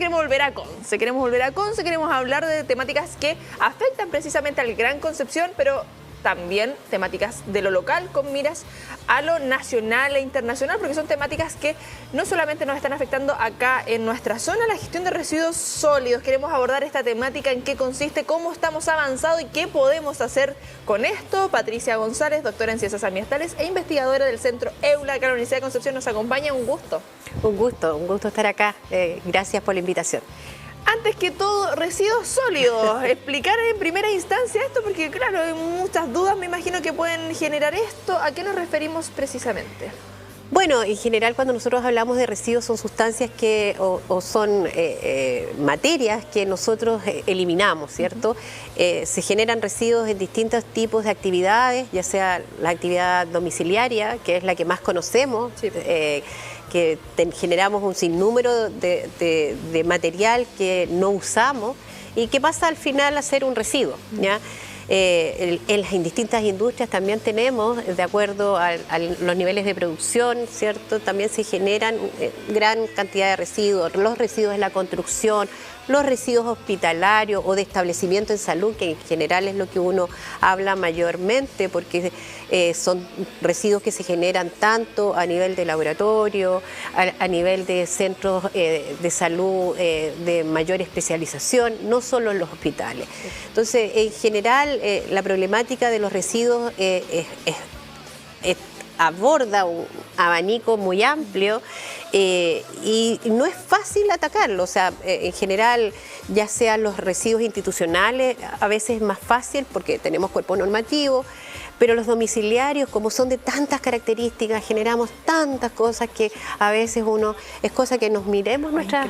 Queremos volver a Conce, queremos hablar de temáticas que afectan precisamente al Gran Concepción, pero también temáticas de lo local con miras a lo nacional e internacional, porque son temáticas que no solamente nos están afectando acá en nuestra zona, la gestión de residuos sólidos. Queremos abordar esta temática, en qué consiste, cómo estamos avanzando y qué podemos hacer con esto. Patricia González, doctora en Ciencias Ambientales e investigadora del Centro EULA acá en la Universidad de Concepción, nos acompaña. Un gusto. Un gusto estar acá. Gracias por la invitación. Antes que todo, residuos sólidos. Explicar en primera instancia esto, porque claro, hay muchas dudas, me imagino, que pueden generar esto. ¿A qué nos referimos precisamente? Bueno, en general cuando nosotros hablamos de residuos son sustancias que o son materias que nosotros eliminamos, ¿cierto? Se generan residuos en distintos tipos de actividades, ya sea la actividad domiciliaria, que es la que más conocemos, sí. Que generamos un sinnúmero de material que no usamos y que pasa al final a ser un residuo, ¿ya? En las distintas industrias también tenemos, de acuerdo a los niveles de producción, ¿cierto? También se generan gran cantidad de residuos, los residuos de la construcción, los residuos hospitalarios o de establecimiento en salud, que en general es lo que uno habla mayormente, porque son residuos que se generan tanto a nivel de laboratorio, a nivel de centros de salud de mayor especialización, no solo en los hospitales. Entonces, en general, la problemática de los residuos aborda un abanico muy amplio y no es fácil atacarlo. O sea, en general, ya sean los residuos institucionales, a veces es más fácil porque tenemos cuerpo normativo, pero los domiciliarios, como son de tantas características, generamos tantas cosas que a veces es cosa que nos miremos nuestra...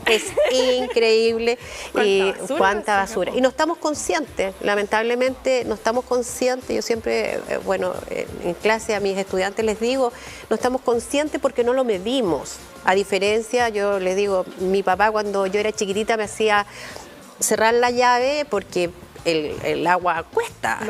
Es increíble cuánta basura. Y no estamos conscientes, lamentablemente no estamos conscientes. Yo siempre, en clase a mis estudiantes les digo, no estamos conscientes porque no lo medimos. A diferencia, yo les digo, mi papá cuando yo era chiquitita me hacía cerrar la llave porque el agua cuesta,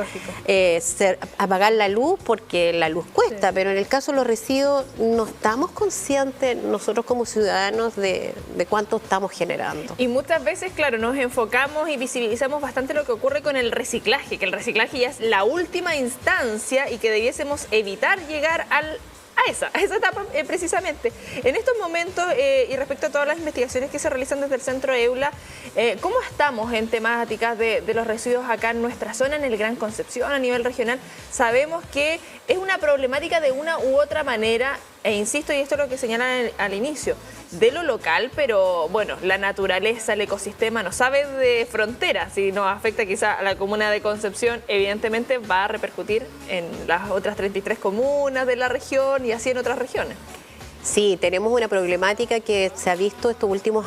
apagar la luz porque la luz cuesta, sí. Pero en el caso de los residuos no estamos conscientes nosotros como ciudadanos de cuánto estamos generando. Y muchas veces, claro, nos enfocamos y visibilizamos bastante lo que ocurre con el reciclaje, que el reciclaje ya es la última instancia y que debiésemos evitar llegar a esa etapa precisamente. En estos momentos, y respecto a todas las investigaciones que se realizan desde el Centro EULA, ¿cómo estamos en temáticas de los residuos acá en nuestra zona, en el Gran Concepción, a nivel regional? Sabemos que es una problemática de una u otra manera, e insisto, y esto es lo que señalan al inicio, de lo local, pero bueno, la naturaleza, el ecosistema no sabe de fronteras. Si nos afecta quizá a la comuna de Concepción, evidentemente va a repercutir en las otras 33 comunas de la región y así en otras regiones. Sí, tenemos una problemática que se ha visto estos últimos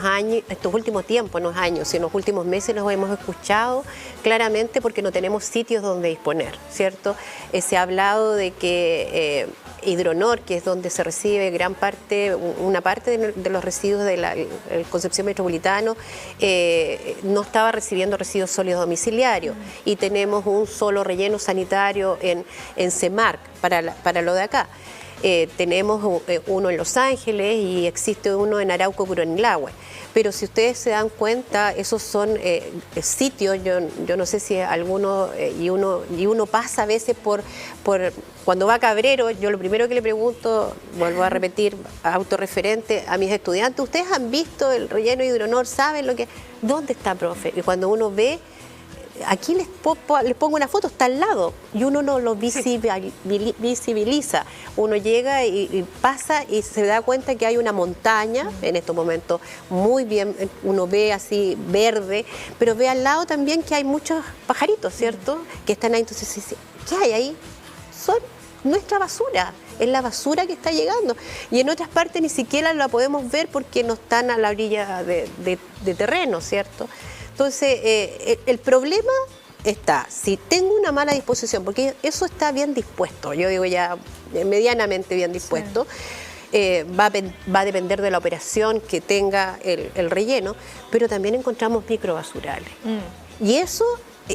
tiempos, no años, sino los últimos meses nos hemos escuchado claramente porque no tenemos sitios donde disponer, ¿cierto? Se ha hablado de que Hidronor, que es donde se recibe una parte de los residuos de la Concepción Metropolitano, no estaba recibiendo residuos sólidos domiciliarios y tenemos un solo relleno sanitario en CEMARC para lo de acá. Tenemos uno en Los Ángeles y existe uno en Arauco, Curanilahue. Pero si ustedes se dan cuenta, esos son sitios, yo no sé si alguno, y uno pasa a veces por cuando va a Cabrero, yo lo primero que le pregunto, vuelvo a repetir, autorreferente a mis estudiantes, ¿ustedes han visto el relleno Hidronor? ¿Saben lo que? ¿Dónde está, profe? Y cuando uno ve, aquí les pongo una foto, está al lado y uno no lo visibiliza. Uno llega y pasa y se da cuenta que hay una montaña, en estos momentos muy bien, uno ve así verde, pero ve al lado también que hay muchos pajaritos, ¿cierto? Que están ahí. Entonces, ¿qué hay ahí? Son nuestra basura, es la basura que está llegando. Y en otras partes ni siquiera la podemos ver porque no están a la orilla de terreno, ¿cierto? Entonces, el problema está, si tengo una mala disposición, porque eso está bien dispuesto, yo digo ya medianamente bien dispuesto, sí. Va a depender de la operación que tenga el relleno, pero también encontramos microbasurales. Y eso,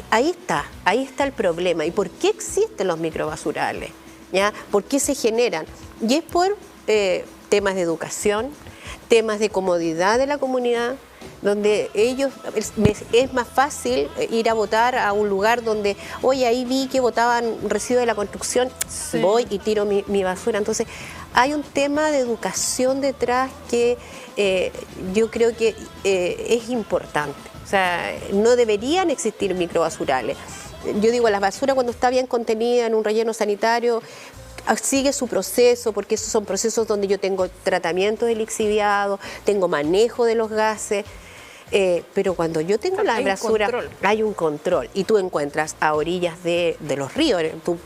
ahí está el problema. ¿Y por qué existen los microbasurales? ¿Ya? ¿Por qué se generan? Y es por temas de educación, temas de comodidad de la comunidad, donde es más fácil ir a votar a un lugar donde, oye, ahí vi que botaban residuos de la construcción, Sí. voy y tiro mi basura. Entonces, hay un tema de educación detrás que yo creo que es importante. O sea, no deberían existir microbasurales. Yo digo, la basura cuando está bien contenida en un relleno sanitario, sigue su proceso, porque esos son procesos donde yo tengo tratamiento de lixiviado, tengo manejo de los gases, pero cuando yo tengo la Hay un basura, control. hay un control, y tú encuentras a orillas de los ríos, tú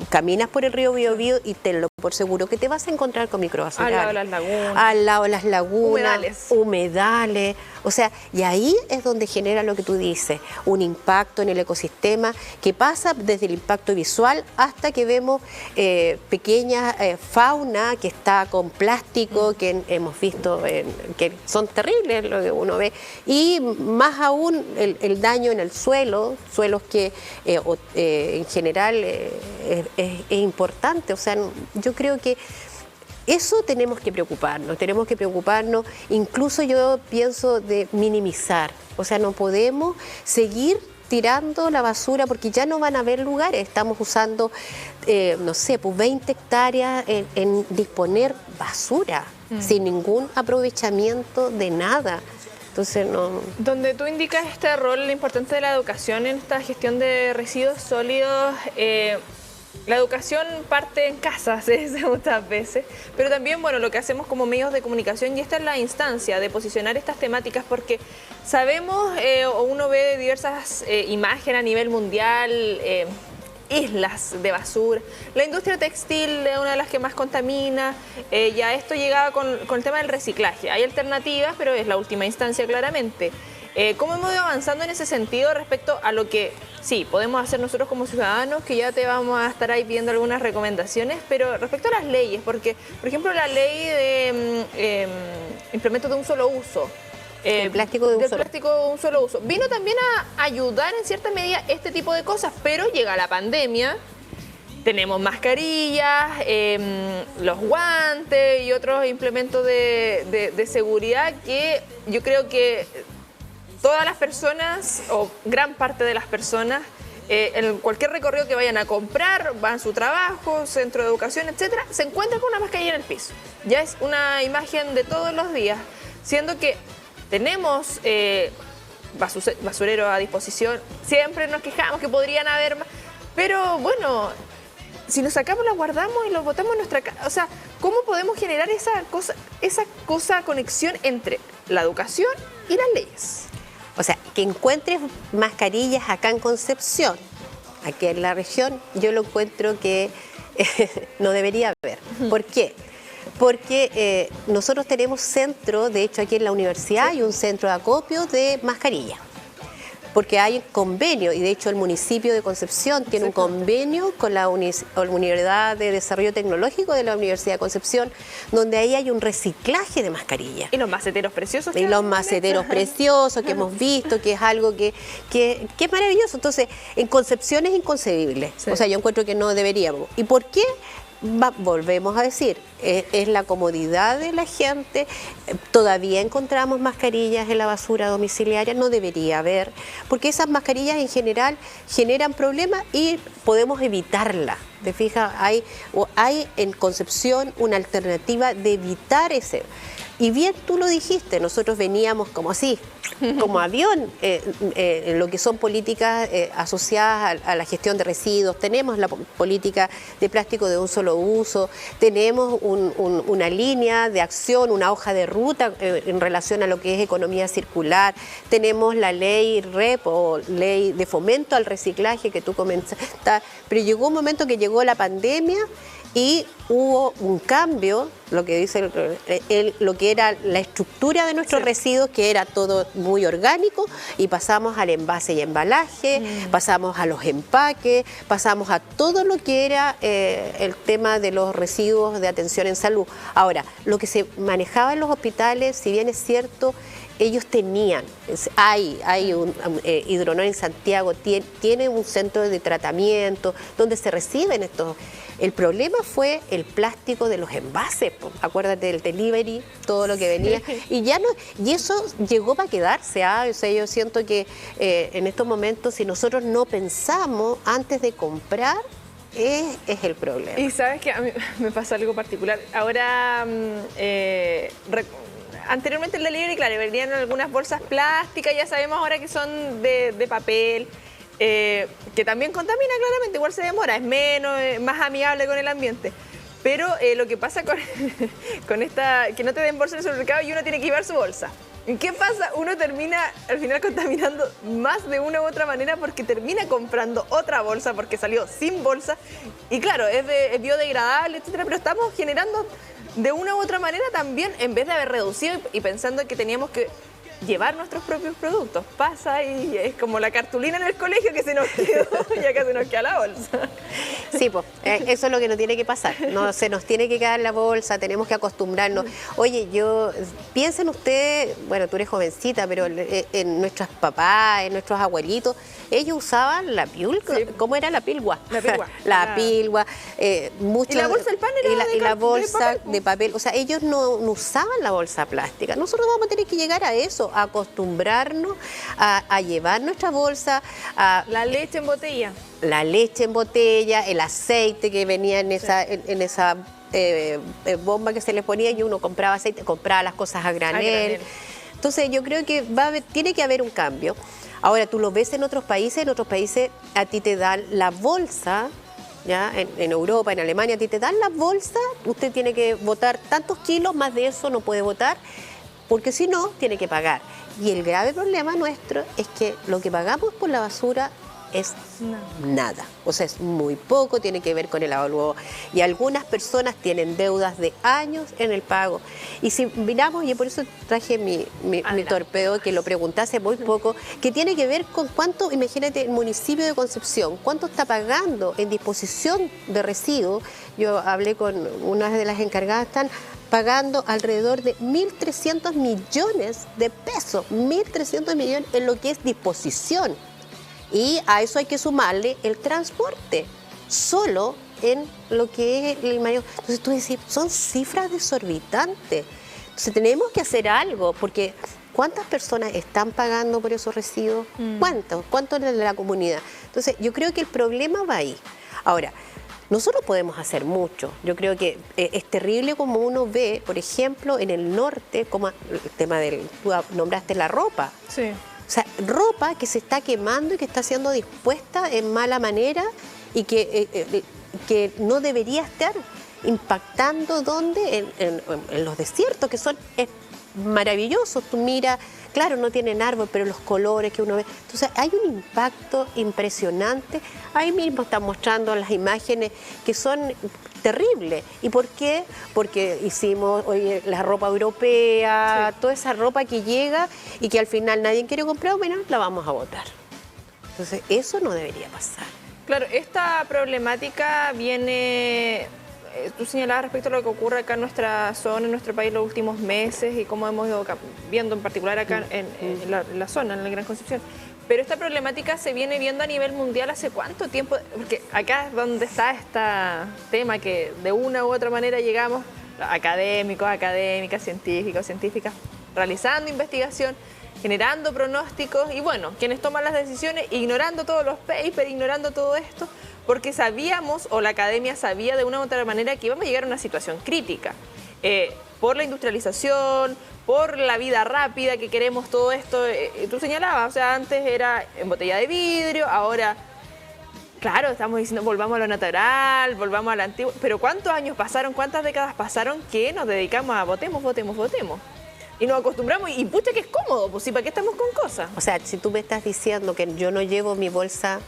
caminas por el río Biobío y tenlo por seguro que te vas a encontrar con microbasurales. Al lado de las lagunas. Al lado de las lagunas, Humedales. humedales. O sea, y ahí es donde genera lo que tú dices, un impacto en el ecosistema que pasa desde el impacto visual hasta que vemos pequeña fauna que está con plástico, que hemos visto que son terribles lo que uno ve, y más aún el daño en el suelo, suelos que en general es importante. O sea, yo creo que eso tenemos que preocuparnos, incluso yo pienso de minimizar, o sea, no podemos seguir tirando la basura porque ya no van a haber lugares, estamos usando, no sé, pues 20 hectáreas en disponer basura, sin ningún aprovechamiento de nada. Entonces no... Donde tú indicas este rol importante de la educación en esta gestión de residuos sólidos, la educación parte en casa, se dice muchas veces, pero también, bueno, lo que hacemos como medios de comunicación, y esta es la instancia de posicionar estas temáticas, porque sabemos, o uno ve diversas imágenes a nivel mundial, islas de basura. La industria textil es una de las que más contamina, ya esto llegaba con el tema del reciclaje. Hay alternativas, pero es la última instancia claramente. ¿Cómo hemos ido avanzando en ese sentido respecto a lo que sí podemos hacer nosotros como ciudadanos, que ya te vamos a estar ahí viendo algunas recomendaciones, pero respecto a las leyes, porque, por ejemplo, la ley de implementos de un solo uso, el plástico de un solo uso, vino también a ayudar en cierta medida este tipo de cosas, pero llega la pandemia, tenemos mascarillas, los guantes y otros implementos de seguridad que yo creo que todas las personas, o gran parte de las personas, en cualquier recorrido que vayan a comprar, van a su trabajo, centro de educación, etcétera, se encuentran con una mascarilla en el piso. Ya es una imagen de todos los días, siendo que tenemos basureros a disposición, siempre nos quejamos que podrían haber más, pero bueno, si lo sacamos, lo guardamos y lo botamos en nuestra casa. O sea, ¿cómo podemos generar esa conexión entre la educación y las leyes? O sea, que encuentres mascarillas acá en Concepción, aquí en la región, yo lo encuentro que no debería haber. ¿Por qué? Porque nosotros tenemos centro, de hecho aquí en la universidad hay un centro de acopio de mascarillas, porque hay convenio, y de hecho el municipio de Concepción tiene un convenio con la Unidad de Desarrollo Tecnológico de la Universidad de Concepción, donde ahí hay un reciclaje de mascarillas. Y los maceteros preciosos. Y los maceteros preciosos que hemos visto, que es algo que es maravilloso. Entonces, en Concepción es inconcebible. Sí. O sea, yo encuentro que no deberíamos. ¿Y por qué? Volvemos a decir, es la comodidad de la gente. Todavía encontramos mascarillas en la basura domiciliaria, no debería haber, porque esas mascarillas en general generan problemas y podemos evitarlas. ¿Te fijas? Hay en Concepción una alternativa de evitar ese. Y bien tú lo dijiste, nosotros veníamos como así, como avión, en lo que son políticas asociadas a la gestión de residuos. Tenemos la política de plástico de un solo uso, tenemos una línea de acción, una hoja de ruta en relación a lo que es economía circular, tenemos la ley REP o ley de fomento al reciclaje que tú comentaste, pero llegó un momento que llegó la pandemia y hubo un cambio, lo que dice lo que era la estructura de nuestros residuos, que era todo muy orgánico, y pasamos al envase y embalaje, pasamos a los empaques, pasamos a todo lo que era el tema de los residuos de atención en salud. Ahora, lo que se manejaba en los hospitales, si bien es cierto, ellos tenían, hay un Hidronor en Santiago, tiene un centro de tratamiento donde se reciben estos. El problema fue el plástico de los envases, po. Acuérdate del delivery, todo lo que venía, y ya no, y eso llegó para quedarse, ¿ah? O sea, yo siento que en estos momentos, si nosotros no pensamos antes de comprar, es el problema. Y sabes que a mí me pasa algo particular. Ahora, anteriormente el delivery, claro, venían algunas bolsas plásticas, ya sabemos ahora que son de papel, que también contamina claramente, igual se demora, es menos, más amigable con el ambiente. Pero lo que pasa con esta, que no te den bolsa en el supermercado y uno tiene que llevar su bolsa. ¿Y qué pasa? Uno termina al final contaminando más de una u otra manera porque termina comprando otra bolsa porque salió sin bolsa. Y claro, es biodegradable, etcétera, pero estamos generando de una u otra manera también, en vez de haber reducido y pensando que teníamos que llevar nuestros propios productos. Pasa y es como la cartulina en el colegio que se nos quedó y acá se nos queda la bolsa. Sí, pues, eso es lo que nos tiene que pasar. No se nos tiene que quedar la bolsa, tenemos que acostumbrarnos. Oye, piensen ustedes, bueno, tú eres jovencita, pero en nuestros papás, en nuestros abuelitos, ellos usaban la pilgua. Sí. ¿Cómo era la pilgua? La pilgua. La pilgua. Y la bolsa del pan era y la bolsa de papel. O sea, ellos no usaban la bolsa plástica. Nosotros vamos a tener que llegar a eso, a acostumbrarnos a llevar nuestra bolsa. La leche en botella. La leche en botella, el aceite que venía en esa bomba que se le ponía y uno compraba aceite, compraba las cosas a granel. Entonces yo creo que tiene que haber un cambio. Ahora, tú lo ves en otros países a ti te dan la bolsa, ¿ya? En Europa, en Alemania, a ti te dan la bolsa, usted tiene que botar tantos kilos, más de eso no puede botar, porque si no, tiene que pagar. Y el grave problema nuestro es que lo que pagamos por la basura es nada, o sea, es muy poco, tiene que ver con el avalúo. Y algunas personas tienen deudas de años en el pago. Y si miramos, y por eso traje mi torpedo, que lo pregunté hace muy poco, que tiene que ver con cuánto, imagínate, el municipio de Concepción, cuánto está pagando en disposición de residuos. Yo hablé con una de las encargadas, están pagando alrededor de 1.300 millones de pesos, 1.300 millones en lo que es disposición. Y a eso hay que sumarle el transporte, solo en lo que es el mayor. Entonces tú decís, son cifras desorbitantes. Entonces tenemos que hacer algo, porque ¿cuántas personas están pagando por esos residuos? ¿Cuántos de la comunidad? Entonces yo creo que el problema va ahí. Ahora, nosotros podemos hacer mucho. Yo creo que es terrible como uno ve, por ejemplo, en el norte, como el tema tú nombraste la ropa. Sí. O sea, ropa que se está quemando y que está siendo dispuesta en mala manera y que no debería estar impactando ¿dónde? En los desiertos, que son maravillosos. Tú miras, claro, no tienen árbol, pero los colores que uno ve. Entonces, hay un impacto impresionante. Ahí mismo están mostrando las imágenes que son terribles. ¿Y por qué? Porque hicimos la ropa europea, sí, toda esa ropa que llega y que al final nadie quiere comprar, bueno, la vamos a botar. Entonces, eso no debería pasar. Claro, esta problemática viene, tú señalabas respecto a lo que ocurre acá en nuestra zona, en nuestro país los últimos meses y cómo hemos ido viendo en particular acá en la zona, en la Gran Concepción. Pero esta problemática se viene viendo a nivel mundial hace cuánto tiempo, porque acá es donde está este tema que de una u otra manera llegamos, académicos, académicas, científicos, científicas, realizando investigación, generando pronósticos y bueno, quienes toman las decisiones, ignorando todos los papers, ignorando todo esto, porque sabíamos, o la academia sabía de una u otra manera que íbamos a llegar a una situación crítica, por la industrialización, por la vida rápida que queremos todo esto. Tú señalabas, o sea, antes era en botella de vidrio, ahora, claro, estamos diciendo volvamos a lo natural, volvamos a lo antiguo, pero ¿cuántos años pasaron, cuántas décadas pasaron que nos dedicamos a votemos? Y nos acostumbramos y pucha que es cómodo, pues sí, ¿para qué estamos con cosas? O sea, si tú me estás diciendo que yo no llevo mi bolsa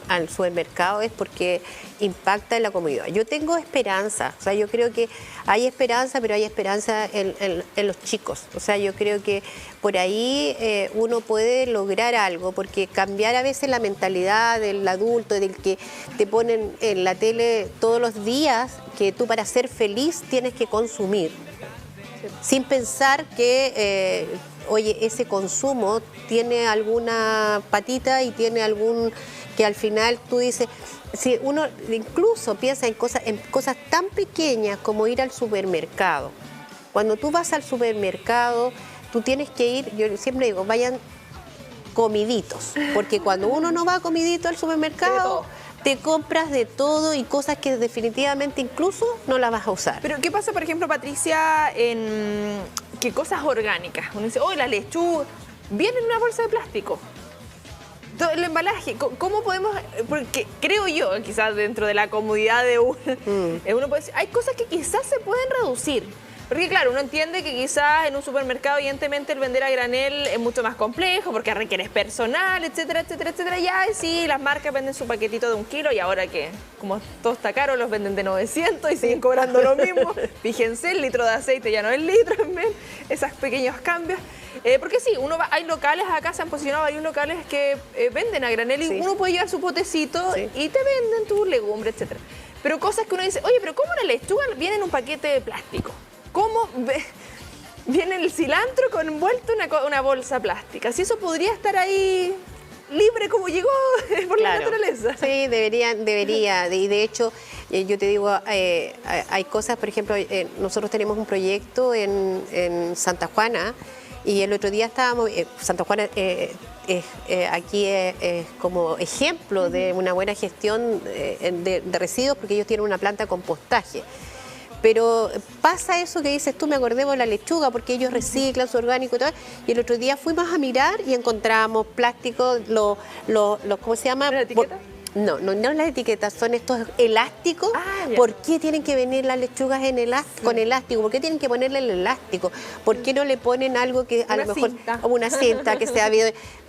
al supermercado es porque impacta en la comodidad. Yo tengo esperanza, o sea, yo creo que hay esperanza, pero hay esperanza en los chicos. O sea, yo creo que por ahí uno puede lograr algo, porque cambiar a veces la mentalidad del adulto, del que te ponen en la tele todos los días, que tú para ser feliz tienes que consumir. Sin pensar que oye, ese consumo tiene alguna patita y tiene algún que al final tú dices, si uno incluso piensa en cosas tan pequeñas como ir al supermercado. Cuando tú vas al supermercado, tú tienes que ir, yo siempre digo, vayan comiditos, porque cuando uno no va comidito al supermercado, te compras de todo y cosas que definitivamente incluso no las vas a usar. Pero ¿qué pasa, por ejemplo, Patricia, en qué cosas orgánicas? Uno dice, oh, la lechuga, viene en una bolsa de plástico. Todo el embalaje, ¿cómo podemos? Porque creo yo, quizás dentro de la comodidad de uno, uno puede decir, hay cosas que quizás se pueden reducir. Porque claro, uno entiende que quizás en un supermercado, evidentemente, el vender a granel es mucho más complejo porque requieres personal, etcétera, etcétera, etcétera. Ya sí, las marcas venden su paquetito de 1 kilo y ahora que, como todo está caro, los venden de 900 y siguen cobrando lo mismo. Fíjense, el litro de aceite ya no es litro, ¿ven? Esos pequeños cambios. Porque sí, hay locales, acá se han posicionado varios locales que venden a granel y uno puede llevar su potecito y te venden tu legumbre, etcétera. Pero cosas que uno dice, oye, pero ¿cómo la lechuga viene en un paquete de plástico? ¿Cómo viene el cilantro envuelto en una bolsa plástica? Si eso podría estar ahí libre como llegó por la naturaleza. Sí, debería. Y de hecho, yo te digo, hay cosas, por ejemplo, nosotros tenemos un proyecto en Santa Juana y el otro día estábamos, Santa Juana aquí es como ejemplo de una buena gestión de residuos porque ellos tienen una planta de compostaje. Pero pasa eso que dices tú, me acordé de la lechuga, porque ellos reciclan su orgánico y todo. Y el otro día fuimos a mirar y encontramos plástico, ¿cómo se llama? ¿La etiqueta? No las etiquetas, son estos elásticos. ¿Por qué tienen que venir las lechugas con elástico? ¿Por qué tienen que ponerle el elástico? ¿Por qué no le ponen algo que a lo mejor, como una cinta que sea,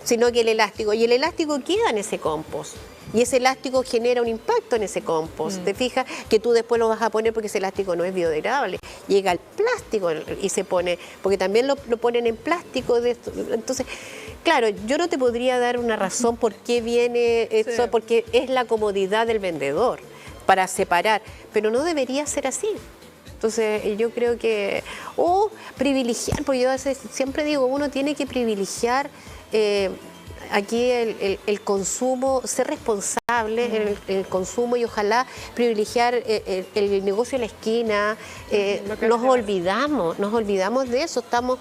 sino que el elástico? Y el elástico queda en ese compost. Y ese elástico genera un impacto en ese compost. ¿Te fijas? Que tú después lo vas a poner porque ese elástico no es biodegradable. Llega al plástico y se pone, porque también lo ponen en plástico. Entonces, claro, yo no te podría dar una razón por qué viene eso, porque es la comodidad del vendedor para separar, pero no debería ser así. Entonces, yo creo que, privilegiar, porque yo siempre digo, uno tiene que privilegiar aquí el consumo, ser responsable en el consumo y ojalá privilegiar el negocio de la esquina. Nos olvidamos de eso, estamos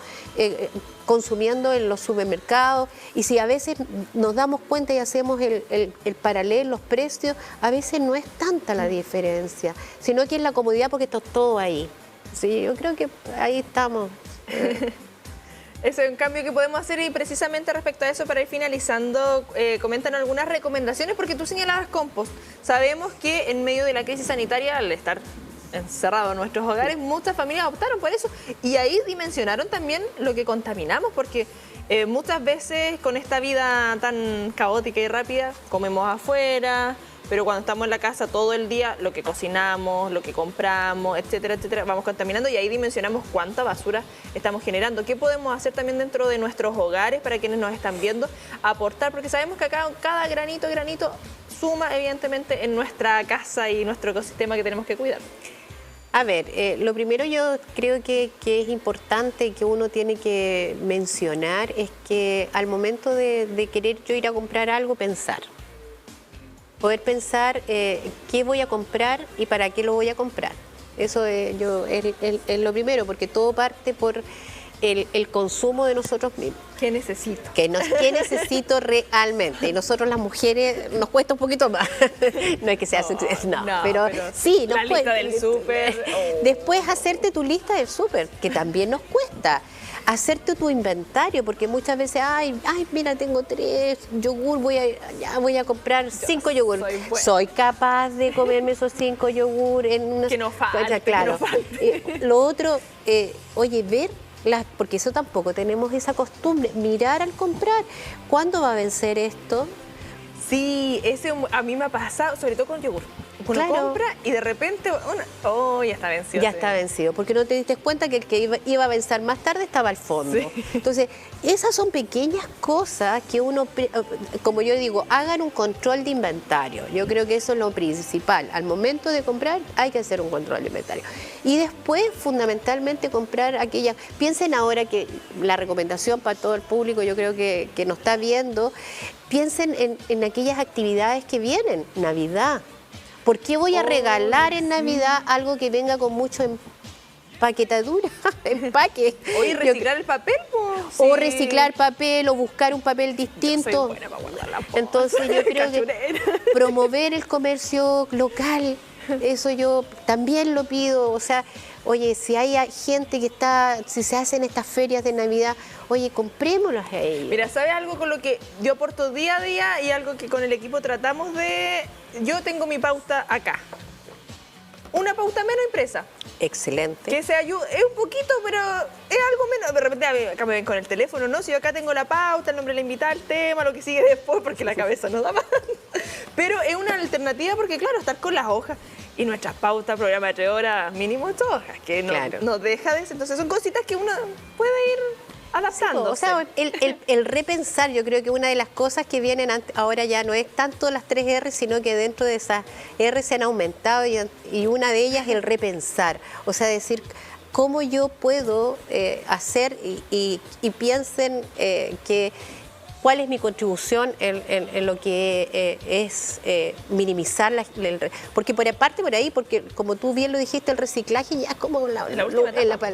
consumiendo en los supermercados y si a veces nos damos cuenta y hacemos el paralelo, los precios, a veces no es tanta la diferencia, sino que es la comodidad porque está todo ahí. Sí, yo creo que ahí estamos. Ese es un cambio que podemos hacer y precisamente respecto a eso, para ir finalizando, comentan algunas recomendaciones, porque tú señalabas compost. Sabemos que en medio de la crisis sanitaria, al estar encerrados en nuestros hogares, muchas familias optaron por eso y ahí dimensionaron también lo que contaminamos, porque muchas veces con esta vida tan caótica y rápida, comemos afuera, pero cuando estamos en la casa todo el día, lo que cocinamos, lo que compramos, etcétera, etcétera, vamos contaminando y ahí dimensionamos cuánta basura estamos generando. ¿Qué podemos hacer también dentro de nuestros hogares para quienes nos están viendo? Aportar, porque sabemos que acá cada granito suma evidentemente en nuestra casa y nuestro ecosistema que tenemos que cuidar. A ver, lo primero yo creo que es importante y que uno tiene que mencionar es que al momento de querer yo ir a comprar algo, poder pensar qué voy a comprar y para qué lo voy a comprar. Eso es lo primero, porque todo parte por el consumo de nosotros mismos. ¿Qué necesito? ¿Qué necesito realmente? Y nosotros las mujeres nos cuesta un poquito más. No es que sea pero sí, la lista del súper. Después hacerte tu lista del súper, que también nos cuesta. Hacerte tu inventario, porque muchas veces, mira, tengo 3 yogur, voy a comprar 5 yogur. Soy capaz de comerme esos 5 yogur en una... Que no falte, claro. Que no falte. Lo otro, ver, porque eso tampoco tenemos esa costumbre, mirar al comprar. ¿Cuándo va a vencer esto? Sí, a mí me ha pasado, sobre todo con yogur. uno Claro. compra y de repente, ya está vencido. Ya está vencido, porque no te diste cuenta que el que iba a vencer más tarde estaba al fondo. Sí. Entonces, esas son pequeñas cosas que uno, como yo digo, hagan un control de inventario. Yo creo que eso es lo principal. Al momento de comprar hay que hacer un control de inventario. Y después, fundamentalmente, comprar aquellas... Piensen ahora que la recomendación para todo el público, yo creo que nos está viendo, piensen en aquellas actividades que vienen. Navidad. ¿Por qué voy a regalar en Navidad algo que venga con mucho empaquetadura, empaque? O reciclar el papel, pues. O reciclar papel, o buscar un papel distinto. Yo soy buena para guardarla, po. Entonces yo creo que Cachurera. promover el comercio local, eso yo también lo pido. O sea, oye, si hay gente que está, si se hacen estas ferias de Navidad, oye, comprémoslas a ellos. Mira, ¿sabes algo con lo que yo aporto día a día y algo que con el equipo tratamos de... Yo tengo mi pauta acá. Una pauta menos impresa. Excelente. Que se ayuda, es un poquito, pero es algo menos. De repente acá me ven con el teléfono, ¿no? Si yo acá tengo la pauta, el nombre de la invitada, el tema, lo que sigue después, porque la cabeza no da más. Pero es una alternativa porque, claro, estar con las hojas y nuestras pautas, programa de 3 horas, mínimo 8 hojas, que no, Claro. nos deja de eso. Entonces son cositas que uno puede ir adaptando. O sea, el repensar, yo creo que una de las cosas que vienen ahora ya no es tanto las 3 R, sino que dentro de esas R se han aumentado y una de ellas es el repensar. O sea, decir, ¿cómo yo puedo hacer y piensen que cuál es mi contribución en lo que es minimizar porque por aparte por ahí, porque como tú bien lo dijiste, el reciclaje ya es como La última etapa.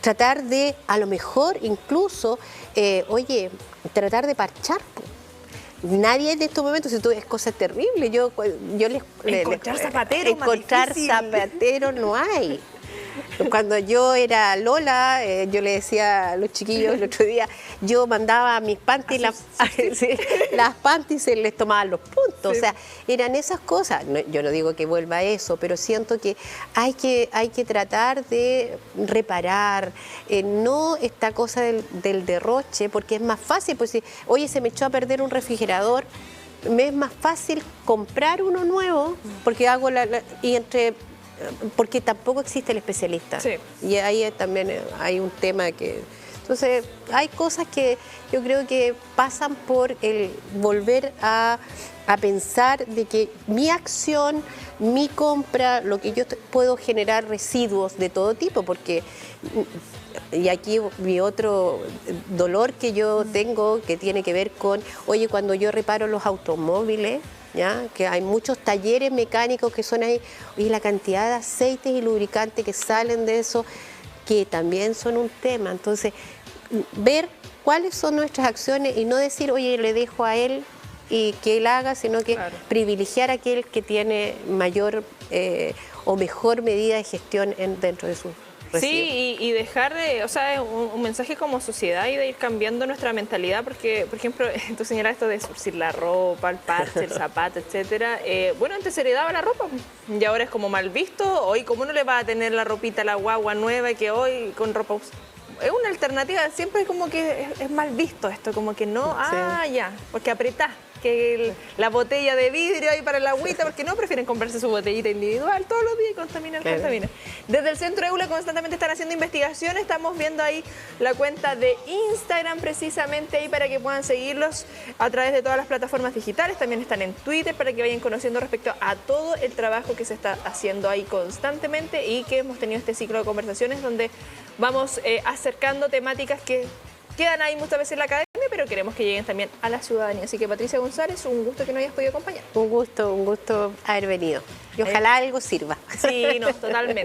tratar de, a lo mejor incluso, tratar de parchar. Nadie en estos momentos, si tú es cosa terrible, yo Encontrar zapateros, encontrar más difícil. zapateros no hay. Cuando yo era Lola, yo le decía a los chiquillos el otro día, yo mandaba mis panties, las panties se les tomaban los puntos. Sí. O sea, eran esas cosas. Yo no digo que vuelva a eso, pero siento que hay que tratar de reparar, no esta cosa del derroche, porque es más fácil, pues si, oye, se me echó a perder un refrigerador, me es más fácil comprar uno nuevo, porque hago porque tampoco existe el especialista. Sí. Y ahí también hay un tema que... Entonces, hay cosas que yo creo que pasan por el volver a pensar de que mi acción, mi compra, lo que yo puedo generar residuos de todo tipo, porque... Y aquí mi otro dolor que yo tengo, que tiene que ver con, oye, cuando yo reparo los automóviles, ¿ya? Que hay muchos talleres mecánicos que son ahí, y la cantidad de aceites y lubricantes que salen de eso, que también son un tema. Entonces, ver cuáles son nuestras acciones y no decir, oye, le dejo a él y que él haga, sino que Claro. privilegiar a aquel que tiene mayor o mejor medida de gestión dentro de su residuos. Sí, y dejar de, o sea, un mensaje como sociedad y de ir cambiando nuestra mentalidad, porque, por ejemplo, tú señalas esto de surcir la ropa, el parche, el zapato, etcétera. Bueno, antes se heredaba la ropa y ahora es como mal visto. Hoy, ¿cómo no le va a tener la ropita a la guagua nueva y que hoy con ropa es una alternativa? Siempre como que es mal visto esto, como que no, ya, porque apretás. Que la botella de vidrio ahí para el agüita, porque no prefieren comprarse su botellita individual todos los días y contaminan. Desde el Centro EULA constantemente están haciendo investigación, estamos viendo ahí la cuenta de Instagram precisamente ahí para que puedan seguirlos a través de todas las plataformas digitales, también están en Twitter para que vayan conociendo respecto a todo el trabajo que se está haciendo ahí constantemente y que hemos tenido este ciclo de conversaciones donde vamos acercando temáticas que quedan ahí muchas veces en la academia, pero queremos que lleguen también a la ciudadanía. Así que Patricia González, un gusto que nos hayas podido acompañar. Un gusto haber venido. Y ojalá algo sirva. Sí, no, totalmente.